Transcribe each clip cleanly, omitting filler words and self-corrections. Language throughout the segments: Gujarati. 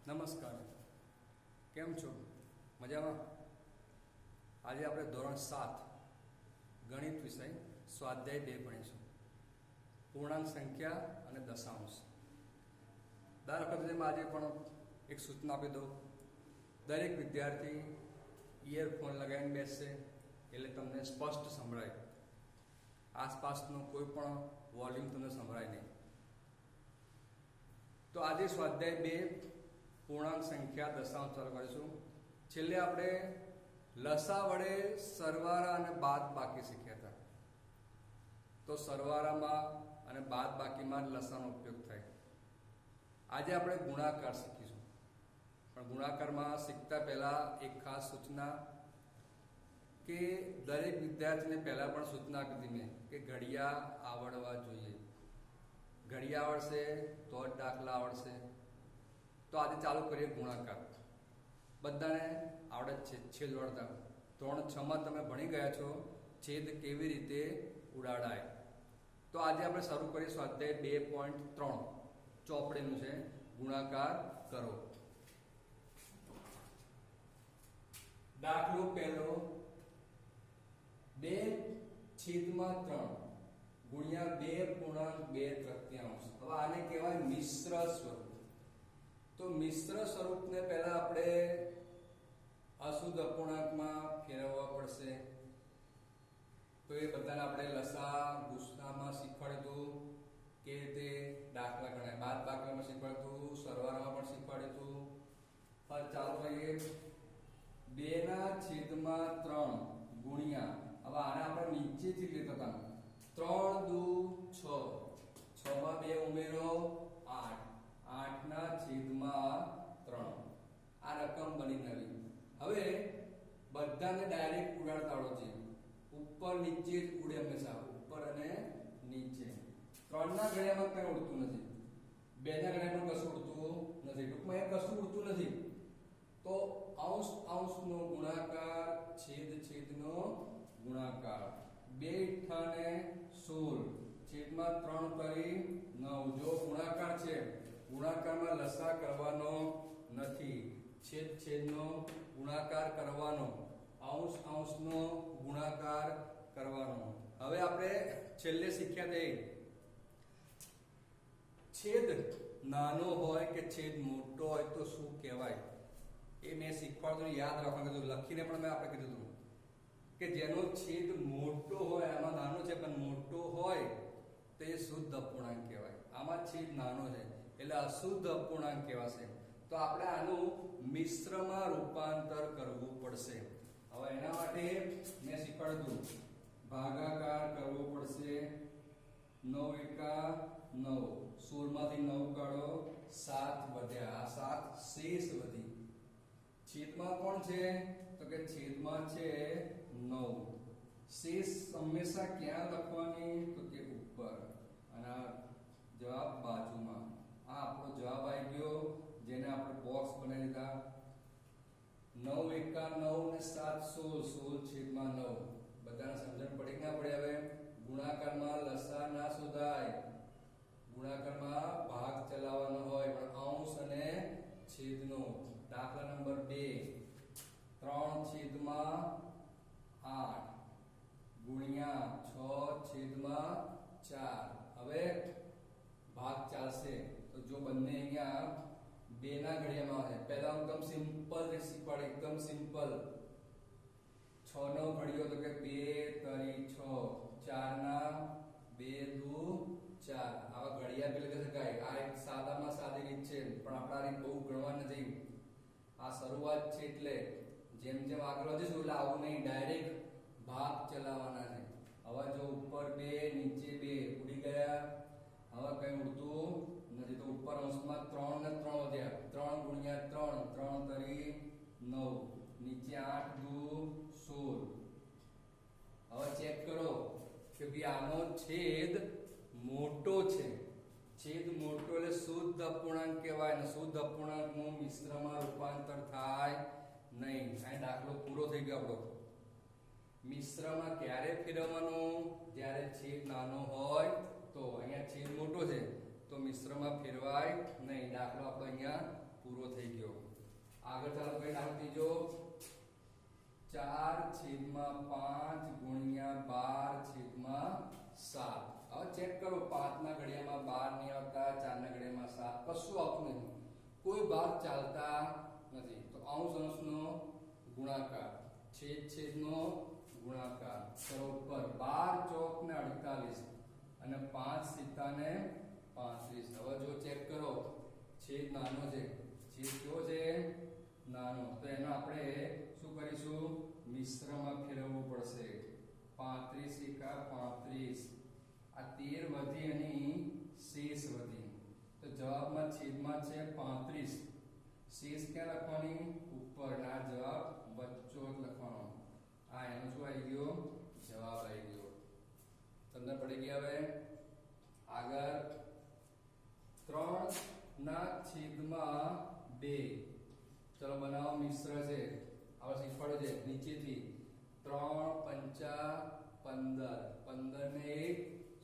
નમસ્કાર, કેમ છો? મજામાં? આજે આપણે ધોરણ 7 ગણિત વિષય સ્વાધ્યાય 2 ભણીશું. પૂર્ણાંક સંખ્યા અને દશાંશ. દર વખતે આજે પણ એક સૂચના આપી દઉં. દરેક વિદ્યાર્થી ઇયરફોન લગાવીને બેસશે એટલે તમને સ્પષ્ટ સંભળાય. આસપાસનો કોઈ પણ વોલ્યુમ તમને સંભળાય નહીં. તો આજે સ્વાધ્યાય 2 પૂર્ણાંક સંખ્યા દશાંશ ચાલુ કરીશું. છેલ્લે આપણે લસા વડે સરવાળા અને બાદ બાકી શીખ્યા હતા. તો સરવાળામાં અને બાદ બાકીમાં લસાનો ઉપયોગ થાય. આજે આપણે ગુણાકાર શીખીશું. પણ ગુણાકારમાં શીખતા પહેલા એક ખાસ સૂચના કે દરેક વિદ્યાર્થીને પહેલા પણ સૂચના આપી હતી મેં કે ઘડિયા આવડવા જોઈએ. ઘડિયા આવડશે તો જ દાખલા આવડશે. તો આજે ચાલુ કરીએ ગુણાકાર. બધાને આવડે છે છેદ વળતા. ધોરણ 6માં તમે ભણી ગયા છો છેદ કેવી રીતે ઉડાડાય. તો આજે આપણે શરૂ કરીએ સ્વાધ્યાય 2.3 ચોપડીનું છે ગુણાકાર કરો. દાખલો પહેલો 2/3 ગુણ્યા 2.2 હવે આને કહેવાય મિશ્ર સ્વરૂપ. તો મિશ્ર સ્વરૂપને પહેલા આપણે અશુદ્ધ અપૂર્ણાંકમાં ફેરવવા પડશે. તો એ બધાને આપણે લસા ગુસનામાં શીખવાડ્યું હતું, કે રીતે દાખલા ગણાય. બાદ બાકીમાં શીખવાડ્યું હતું, સરવાળામાં પણ શીખવાડ્યું હતું. હવે ચાલો કરીએ 2/3 ગુણ્યા, હવે આને આપણે નીચેથી લેતા હતા 3 × 2 = 6, 6 માં 2 ઉમેરો 8, 8/3. આ રકમ બની નવી. હવે બધાને ડાયરેક્ટ ઉડાડતા આવડો છે. ઉપર નીચે જ ઉડે હંમેશા, ઉપર અને નીચે. 3 ના ઘડિયામાં કંઈ ઉડતું નથી, 2 ના ઘડિયામાં કશું ઉડતું નથી. ટૂંકમાં એ કશું ઉડતું નથી. તો અંશ અંશનો ગુણાકાર, છેદ છેદનો ગુણાકાર. 2 × 16 છેદમાં 3 કરી 9. જો ગુણાકાર છે, ગુણાકારમાં લસા કરવાનો નથી, છેદ છેદનો ગુણાકાર કરવાનો, અંશ અંશનો ગુણાકાર કરવાનો. હવે આપણે છેલ્લે શીખ્યા તે છેદ નાનો હોય કે છેદ મોટો હોય તો શું કહેવાય. એ મેં શીખવાડતું, યાદ રાખવાનું કીધું, લખીને પણ મેં આપણે કીધું હતું કે જેનો છેદ મોટો હોય, આમાં નાનો છે પણ મોટો હોય તે શુદ્ધ અપૂર્ણાંક કહેવાય. આમાં છેદ નાનો છે એટલે અશુદ્ધ અપૂર્ણાંક કહેવાશે. તો આપણે આનું મિશ્રમાં રૂપાંતર કરવું પડશે. હવે એના માટે મેં શીખવાડ્યું, ભાગાકાર કરવો પડશે. 9 એકા 9, 16 માંથી 9 કાઢો, 7 વધ્યા. આ 7 શેષ વધી. છેદમાં કોણ છે તો કે છેદમાં છે 9. શેષ હંમેશા ક્યાં લખવાની તો કે ઉપર, અને જવાબ બાજુમાં. આ આપણો જવાબ આવી ગયો, જેને આપણે બોક્સ બનાવી દીધા. 9 એકા 9 ને 7 16, 16/9. બધાને સમજણ પડી ના પડે. હવે ગુણાકારમાં લસા ના શોધાય, ગુણાકારમાં ભાગ ચલાવવાનો હોય, પણ અંશ અને છેદનો. દાખલા નંબર 2 3/8 ગુણ્યા 6/4. હવે ભાગ ચાલશે તો જો બંને અહીંયા 2 ના ઘડિયામાં આવે. પહેલા એકદમ સિમ્પલ શીખવાડે, એકદમ સિમ્પલ. 6 નો ઘડિયો તો કે 2 × 6, 4 ના 2 × 4. આવા ઘડિયા બી લખી શકાય. આ એક સાદામાં સાદી રીત છે, પણ આપણે આ રીત બહુ ગણવા નથી. આ શરૂઆત છે એટલે જેમ જેમ આગળ વધીશું એટલે આવું નહીં, ડાયરેક્ટ ભાગ ચલાવવાના છે. હવે જો ઉપર 2 નીચે 2 ઉડી ગયા. હવે કઈ ઉડતું નથી. તો ઉપર અંશમાં 3 ને 3 વધ્યા. 3 × 3, 3 × 9. નીચે 8 × 2 = 16. હવે ચેક કરો કે ભાઈ આનો છેદ મોટો છે. છેદ મોટો એટલે શુદ્ધ અપૂર્ણાંક કહેવાય, અને શુદ્ધ અપૂર્ણાંકનું મિશ્રમાં રૂપાંતર થાય નહીં. આ દાખલો પૂરો થઈ ગયો આપણો. મિશ્રમાં ક્યારે ફેરવવાનું? જ્યારે છેદ નાનો હોય તો. અહીંયા છેદ મોટો છે તો મિશ્રમાં ફેરવાય નહીં. દાખલો આપણો અહીંયા પૂરો થઈ ગયો. આગળ ચાલો કઈ દાખલો ત્રીજો 4/5 ગુણ્યા 12/7. હવે ચેક કરો 5 ના ઘડિયામાં 12 નહીં આવતા, 4 ના ઘડિયામાં 7, કશું આવતું નહીં, કોઈ ભાગ ચાલતા નથી. તો અંશ અંશનો ગુણાકાર, છેદ છેદનો ગુણાકાર કરો ઉપર 12 ચોક ને 48 અને 5 સિત્તાને 35. હવે જો ચેક કરો છેદ નાનો છે, છેદ કેવો છે? નાનો. તો એનો આપણે શું કરીશું? મિશ્રમાં ફેરવવું પડશે. 35 એકા 35, આ 13 વધી અને શેષ વધી. તો જવાબમાં છેદમાં છે 35, શેષ ક્યાં લખવાની? ઉપર. ના જવાબ વચ્ચો જ લખવાનો. આ એનો શું આવી ગયો? જવાબ આવી ગયો. તમને પડી ગયા. હવે આગળ 3/2. ચલો બનાવો. મિશ્ર છે, આપણે શીખવાડ્યું છે નીચેથી. 3×5 = 15, 15 ને 1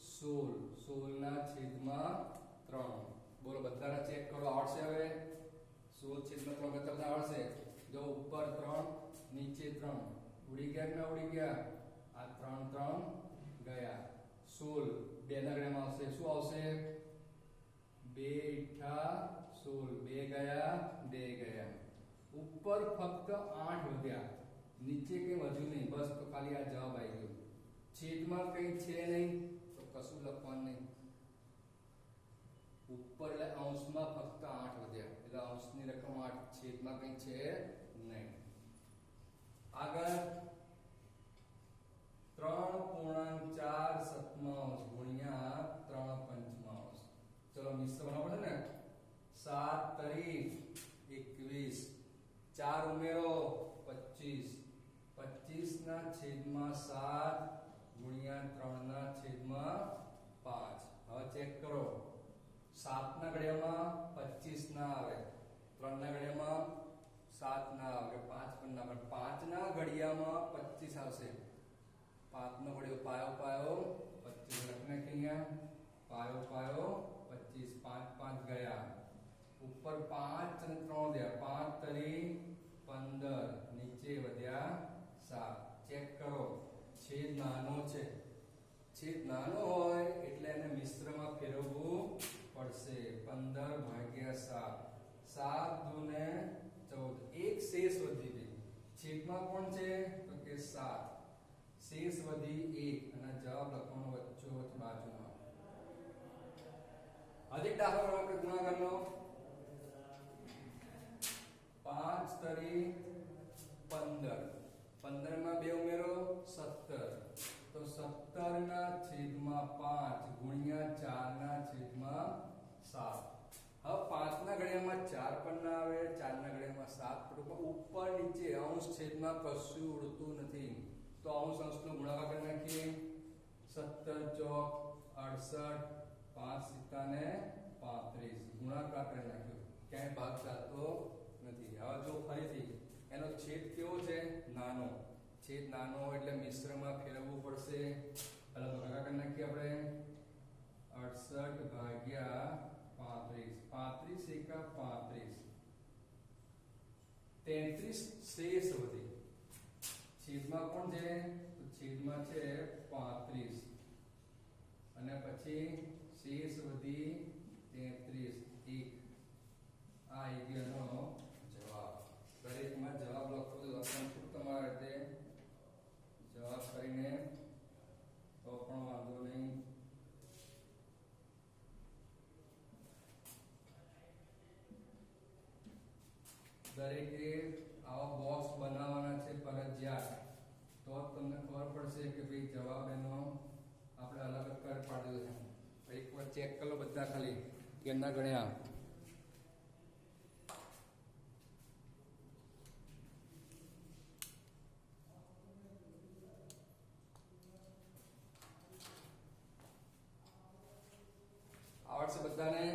16, 16/3. બોલો બધાને ચેક કરો. આવડશે? હવે 16/3 કરતા બધા આવડશે. જો ઉપર 3 નીચે 3 ઉડી ગયા કે ના ઉડી ગયા? આ 3 ગયા. 16 બે ના ઘડિયામાં આવશે. શું આવશે? 2 × 16, 2 ગયા 2 ગયા. ઉપર ફક્ત 8 વધ્યા, નીચે કઈ વધ્યું નહીં. બસ તો ખાલી આ જવાબ આવી ગયો. છેદમાં કઈ છે નહીં તો કશું લખવાનું નહીં. ઉપર એટલે અંશમાં ફક્ત 8 વધ્યા, એટલે અંશની રકમ 8, છેદમાં કઈ છે નહીં. આગળ 3.4 ગુણ્યા 3/5. ચલો મિશ્ર બનાવો પડે ને. 7×21, 4 ઉમેરો 25, 25/7 ગુણ્યા 3/5. હવે ચેક કરો. 7 ના ઘડિયામાં 25 ના આવે, 3 ના ઘડિયામાં 7 ના આવે, 5 પણ ના આવે. 5 ના ઘડિયામાં 25 આવશે. 5 નો ઘડિયો પાયો પાયો 25 લખી નાખીએ. પાયો પાયો 25, 5 5 ગયા. ઉપર 5 અને 3 ગયા. 5×3 = 15, નીચે વધ્યા 7. ચેક કરો. છેદ નાનો છે, છેદ નાનો હોય એટલે એને મિશ્રમાં ફેરવવું પડશે. 15/7, 7 × 2 = 14. એક શેષ વધી ગઈ. છેદમાં કોણ છે? તો કે 7, શેષ વધી 1 અને જવાબ લખવાનો વચ્ચોવચ્ચ બાજુમાં. હજી દાખલો આપણે ગુણાકારનો. 5×3 = 15, 15 માં 2 ઉમેરો 17, તો 17/5 ગુણ્યા 4/7. હવે 5 ના ઘડિયામાં 4 પણ ના આવે, 4 ના ઘડિયામાં 7 પણ ઉપર નીચે અંશ છેદમાં કશું ઉડતું નથી. તો અંશ અંશનો ગુણાકાર કરી નાખીએ. 17 ચોક 68, 5 સિત્તાને 35. ગુણાકાર કરી નાખ્યો, ક્યાંય ભાગ ચાલતો નથી. હવે જો ફરીથી એનો છેદ કેવો છે? નાનો. છેદ નાનો હોય એટલે મિશ્રમાં ફેરવવું પડશે. પહેલા ભાગાકાર કરી નાખીએ આપણે. 68/35, 35 એકા 35, 33 શેષ વધી. છેદમાં કોણ છે? તો છેદમાં છે 35 અને પછી શેષ વધી 33, 1. આ એનો જવાબ. દરેકમાં જવાબ લખો તો લખવાનું તમારા રીતે જવાબ કરીને તો પણ વાંધો નહીં. દરેકે આવા બોક્સ બનાવવાના છે ફરજિયાત. તો તમને ખબર પડશે કે ભાઈ જવાબ એનો આપણે અલગ જ કરી પાડ્યો છે. એકવાર ચેક કરી લો બધા ખાલી કેટલા ગણ્યા. આવડશે બધાને?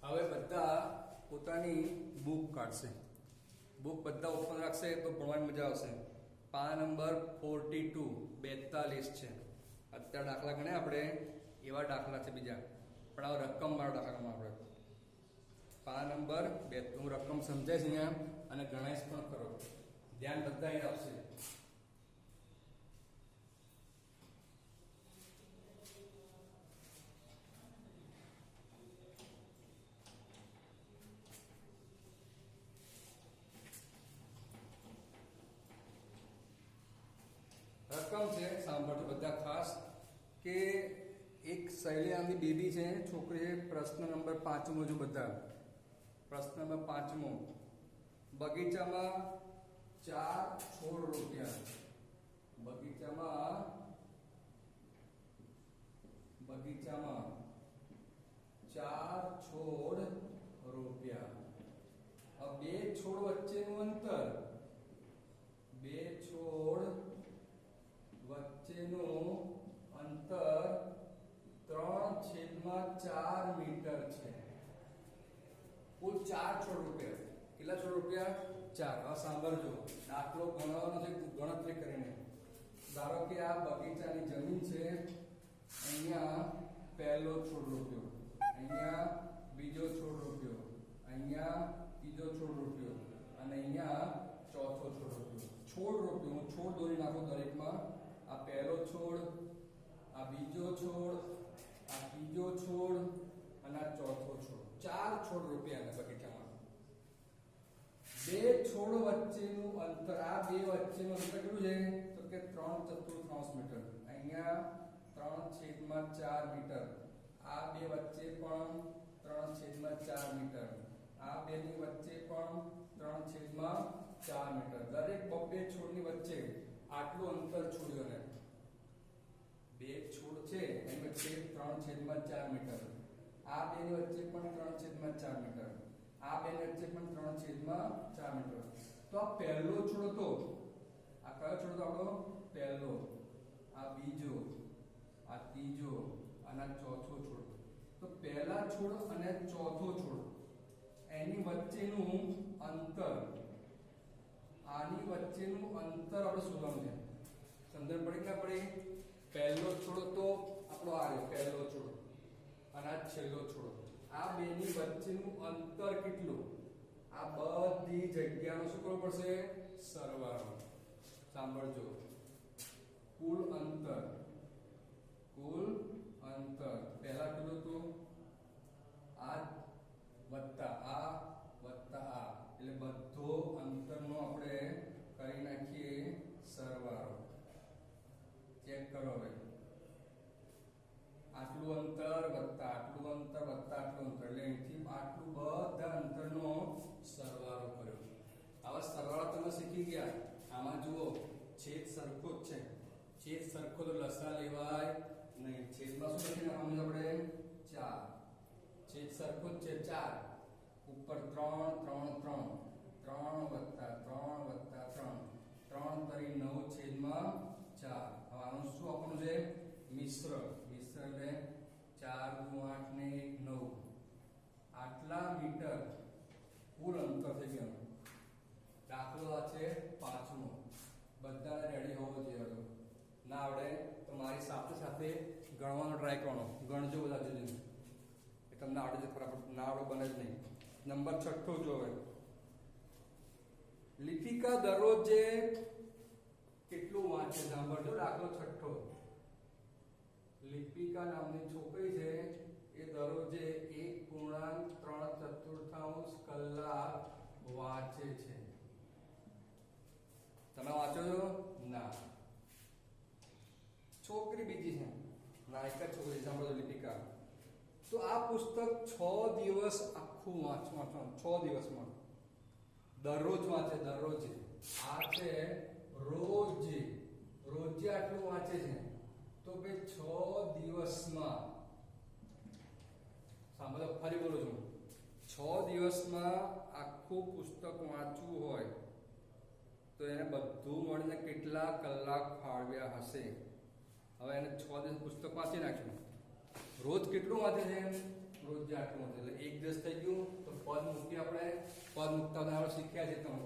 હવે બધા પોતાની બુક કાઢશે. બુક બધા ઓપન રાખશે તો ભણવાની મજા આવશે. પાના નંબર 42 42 છે. અત્યારે દાખલા ગણે આપણે એવા દાખલા છે બીજા, પણ આ રકમ વાળો દાખલા ગણો આપણે. પાના નંબર 2 હું રકમ સમજાઈશ અહીંયા અને ગણાઈશ પણ ખરો, ધ્યાન બધા અહીં આપશે. રકમ છે, સાંભળજો બધા ખાસ, કે એક શૈલી નામની બેબી છે, છોકરી છે. પ્રશ્ન નંબર 5 જો બધા. પ્રશ્ન નંબર 5, બગીચામાં 4 છોડ રોપ્યા. બગીચામાં 4 છોડ રોપ્યા. હવે બે છોડ વચ્ચેનું અંતર, બે છોડ વચ્ચેનું અંતર 3/4 મીટર છે. કુલ 4 છોડ રોપ્યા. કેટલા છોડ રોપ્યા? 4. હવે સાંભળજો, દાખલો ગણવાનો છે ગણતરી કરીને. ધારો કે આ બગીચાની જમીન છે, અહીંયા પહેલો છોડ રોપ્યો, અહીંયા બીજો છોડ રોપ્યો, અહીંયા ત્રીજો છોડ રોપ્યો અને અહીંયા ચોથો છોડ રોપ્યો. છોડ રોપ્યો, હું છોડ દોરી નાખું દરેકમાં. આ પહેલો છોડ, આ બીજો છોડ, આ ત્રીજો છોડ અને આ ચોથો છોડ. 4 છોડ રોપ્યા બગીચામાં. બે છોડ વચ્ચેનું અંતર, આ બે વચ્ચેનું અંતર કેટલું છે? તો કે 3/4 મીટર. અહીંયા 3/4 મીટર. આ બે વચ્ચે પણ 3/4 મીટર. આ બેની વચ્ચે પણ 3/4 મીટર. દરેક બબ્બે છોડની વચ્ચે આટલું અંતર છોડ્યું ને. બે છોડ છે એની વચ્ચે 3/4 મીટર. આ બેની વચ્ચે પણ 3/4 મીટર. આ બેની વચ્ચે પણ 3/4 મીટર. તો આ પહેલો છોડ હતો. આ કયો છોડ હતો આપણો? પહેલો. આ બીજો, આ ત્રીજો અને આ ચોથો છોડ. તો પહેલા છોડ અને ચોથો છોડ એની વચ્ચેનું અંતર, આની વચ્ચેનું અંતર આપણે શોધવાનું છે. સંદર્ભ પડી કે પડી? પહેલો છોડ તો આપણો આ રહ્યો પહેલો છોડ અને આ છેલ્લો છોડ. આ બેની વચ્ચેનું અંતર કેટલું? આ બધી જગ્યાનો શું કરવું પડશે? સરવાળો. સાંભળજો, કુલ અંતર પહેલા કેટલું હતું? આ વત્તા આ વત્તા આ, એટલે બધો અંતરનો આપણે કરી નાખીએ સરવાળો. ચેક કરો હવે. આટલું અંતર વત્તા આટલું અંતર વત્તા આટલું અંતર, એટલે અહીંથી આટલું બધા અંતરનો સરવાળો કર્યો. આવા સરવાળો તમે શીખી ગયા. આમાં જુઓ, છેદ સરખો જ છે. છેદ સરખો તો લસા લેવાય નહીં. છેદમાં શું લખી નાખવાનું આપણે? 4. છેદ સરખો જ છે 4. ઉપર 3 3 3 3 વત્તા 3 વત્તા 3 3 તરી 9/4. હવે આનું શું આપવાનું છે? મિશ્ર. મિશ્ર એટલે 4 × 8 ને 9. આટલા મીટર કુલ અંતર થઈ ગયું. દાખલો આ છે 5મો. બધાને રેડી હોવો જોઈએ. ના આવડે તો મારી સાથે સાથે ગણવાનો ટ્રાય કરવાનો. ગણજો બધા જલ્દી, તમને આવડે છે ફટાફટ. ના આવડે બને જ નહીં. નંબર 6 જો હવે. લિપિકા દરરોજે કેટલું વાંચે? સાંભળજો, દાખલો 6. લિપિકા નામની છોકરી છે, એ દરરોજે 1.3/4 કલાક વાંચે છે. તમે વાંચો છો? ના. છોકરી બીજી છે, ના એક જ છોકરી. સાંભળો લિપિકા. તો આ પુસ્તક 6 દિવસ આખું વાંચવાનું. 6 દિવસમાં દરરોજ વાંચે. દરરોજે. આ છે રોજે. રોજે આટલું વાંચે છે. તો ભાઈ 6 દિવસમાં, સાંભળો ફરી બોલું છું, 6 દિવસમાં આખું પુસ્તક વાંચવું હોય તો એને બધું મળીને કેટલા કલાક ફાળવ્યા હશે? હવે એને 6 દિવસ પુસ્તક વાંચી નાખ્યું. રોજ કેટલું વાંચે છે? રોજ આટલું વાંચે. એટલે એક દિવસ થઈ ગયું. તો પદ મૂકી આપણે. પદ મૂકતા આપણે શીખ્યા છે તમે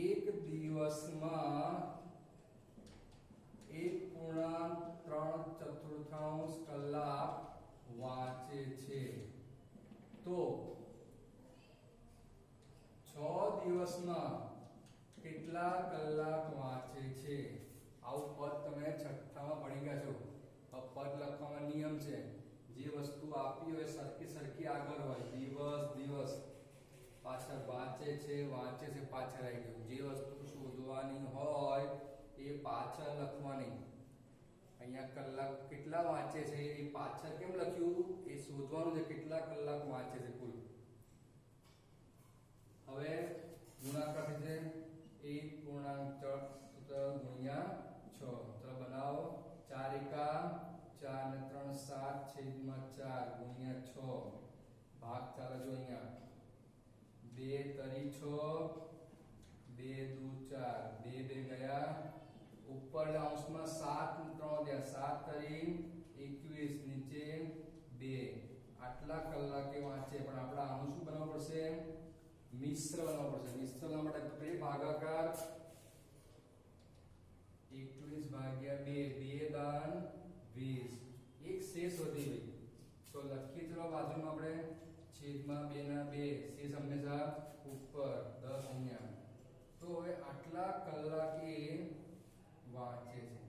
એક દિવસમાં 3/4 કલાક વાંચે છે તો 6 દિવસમાં કેટલા કલાક વાંચે છે? આવું પદ તમે છઠ્ઠામાં ભણી ગયા છો. પદ લખવામાં નિયમ છે, જે વસ્તુ આપી હોય સરખી આગળ હોય, દિવસ પાછળ વાંચે છે પાછળ આવી ગયું. જે વસ્તુ શોધવાની હોય એ પાછળ લખવાની. અહીંયા કલાક કેટલા વાંચે છે એ પાછળ કેમ લખ્યું? એ શોધવાનું છે કેટલા કલાક વાંચે છે કુલ. હવે ગુણાકાર થશે 1.4 ગુણ્યા 6. ચલો બનાવો. 4 એકા 4 ને 3 7 છેદમાં 4 ગુણ્યા 6. ભાગ ચાલે જો અહીંયા 2 તરી 6 2 દુ 4 2 2 ગયા ઉપર અંશમાં 7 3 દે 7 તરી 21 નીચે 2. આટલા કલાકે વાંચે. પણ આપણે આનું શું બનાવવું પડશે? મિશ્ર બનાવવું પડશે. મિશ્ર બનાવવા માટે કઈ ભાગાકાર 21 ભાગ્યા 2 2 દાન 20. એક શેષ વધી ગઈ તો લખીએ. ચલો બાજુમાં આપણે છેદમાં 2 ના 2 શેષ હંમેશા ઉપર 10 અહીંયા. તો હવે આટલા કલાકે વાંચે છે.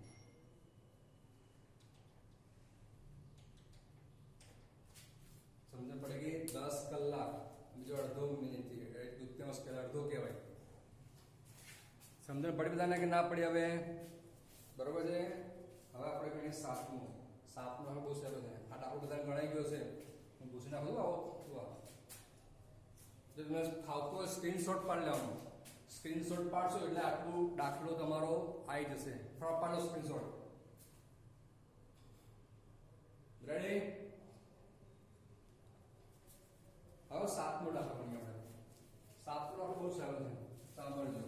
સમજ પડે કે 10 કલાક બીજો અડધો મિનિટ દુત્યાંશ કલાક અડધો કહેવાય. સમજણ પડી બધાને કે ના પડી? હવે બરોબર છે. હવે આપણે ગણીએ સાતમું. હવે બહુ સહેલો છે. આ દાખલો બધા ગણાઈ ગયો છે. હું પૂછી નાખું. આવો જો તમે ખાવતો સ્ક્રીનશોટ પાડી લેવાનો. સ્ક્રીનશોટ પાડશો એટલે આટલું દાખલો તમારો આવી જશે. ફટાફટ પાડો સ્ક્રીનશોટ. રેડી? હવે સાતમો દાખલો ગણીએ આપણે. સાતમો દાખલો બહુ સહેલો છે. સાંભળજો.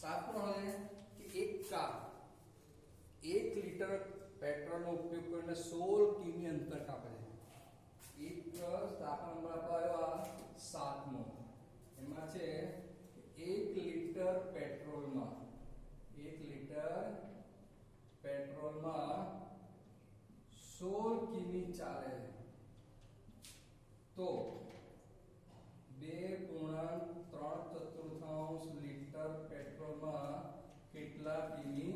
સાતમો છે કે એક કાર 1 લીટર પેટ્રોલનો ઉપયોગ કરીને 16 કિમી અંતર કાપે છે. એક દાખલા નંબર આપ્યો આ સાતમો. એમાં છે 1 લીટર પેટ્રોલમાં 16 કિમી ચાલે છે તો 2.3/4 લીટર પેટ્રોલમાં કેટલા કિમી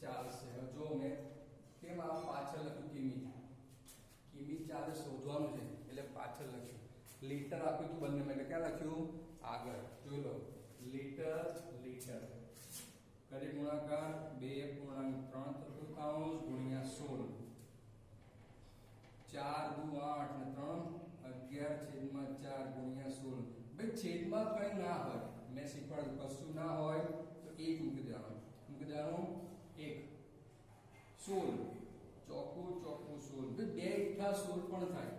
ચાલશે? જો મેં કેમ આ પાછળ લખ્યું કિમી ચાલે શોધવાનું છે એટલે પાછળ લખ્યું. લીટર આપ્યું તું બંને એટલે ક્યાં લખ્યું? આગળ. જોઈ લો લીટર કરી ગુણાકાર 2.3/4 ગુણ્યા 16. 4 દુ 8 ને 3 11/4 ગુણ્યા 16. ભાઈ છેદમાં કઈ ના હોય, મેં શીખવાડ્યું કશું ના હોય તો 1 મૂકી દેવાનું. 1 16 ચોખ્ખું 16. ભાઈ 2 * 16 પણ થાય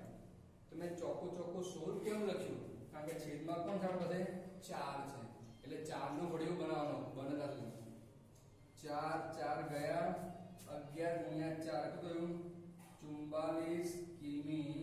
તો મેં ચોખ્ખું 16 કેમ લખ્યું? કારણ કે છેદમાં કોણ થાય? બધે 4 છે એટલે 4 નો ઘડિયો બનાવવાનો. બનેલા છે 4 ગયા 11 ગુણ્યા 4 કેટલું થયું? 44 કિમી